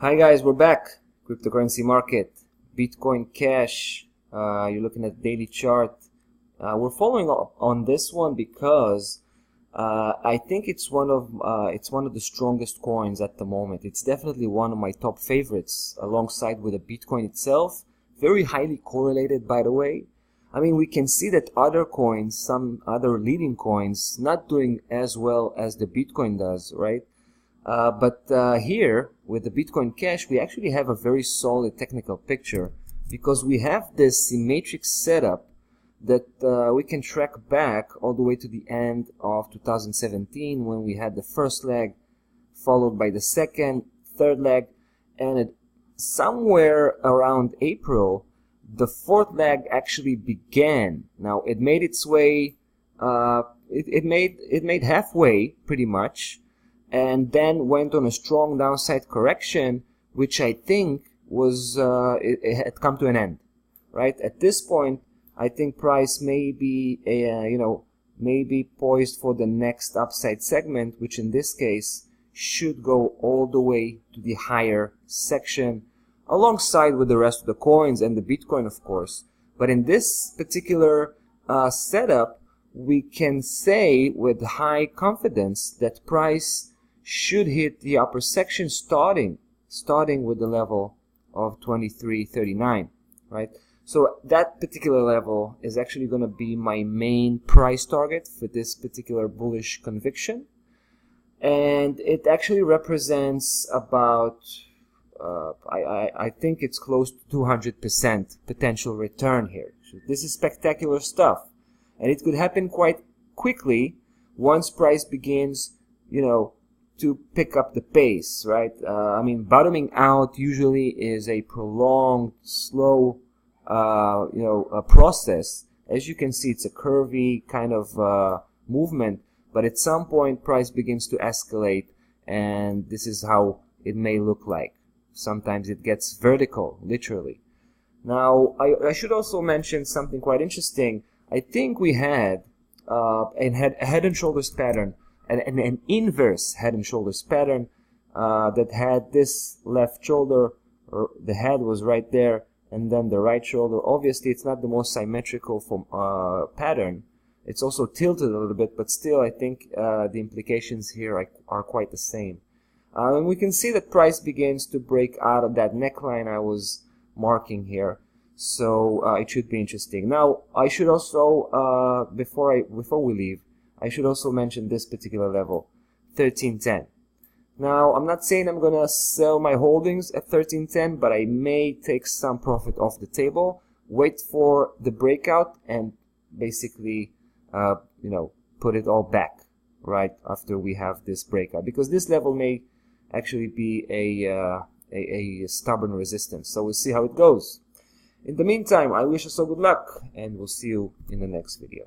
Hi guys, we're back. Cryptocurrency market, Bitcoin Cash. You're looking at daily chart. We're following up on this one because I think it's one of the strongest coins at the moment. It's definitely one of my top favorites, alongside with the Bitcoin itself. Very highly correlated, by the way. I mean, we can see that other coins, some other leading coins, not doing as well as the Bitcoin does, right? But here, with the Bitcoin Cash, we actually have a very solid technical picture because we have this symmetric setup that we can track back all the way to the end of 2017 when we had the first leg, followed by the second, third leg, and somewhere around April, the fourth leg actually began. Now, it made its way, it made halfway pretty much, and then went on a strong downside correction, which I think was it had come to an end, right? At this point, I think price may be maybe poised for the next upside segment, which in this case should go all the way to the higher section, alongside with the rest of the coins and the Bitcoin, of course. But in this particular setup, we can say with high confidence that price should hit the upper section starting with the level of 23.39, right? So that particular level is actually going to be my main price target for this particular bullish conviction, and it actually represents about I think it's close to 200% potential return here. So this is spectacular stuff, and it could happen quite quickly once price begins, to pick up the pace, right? I mean, bottoming out usually is a prolonged, slow, a process. As you can see, it's a curvy kind of movement, but at some point, price begins to escalate, and this is how it may look like. Sometimes it gets vertical, literally. Now, I should also mention something quite interesting. I think we had a head and shoulders pattern, an inverse head and shoulders pattern that had this left shoulder, or the head was right there, and then the right shoulder. Obviously, it's not the most symmetrical pattern. It's also tilted a little bit, but still, I think the implications here are quite the same. And we can see that price begins to break out of that neckline I was marking here. So it should be interesting. Now, I should also, before we leave, I should also mention this particular level, 1310. Now, I'm not saying I'm going to sell my holdings at 1310, but I may take some profit off the table, wait for the breakout, and basically, put it all back right after we have this breakout, because this level may actually be a stubborn resistance. So we'll see how it goes. In the meantime, I wish us all good luck, and we'll see you in the next video.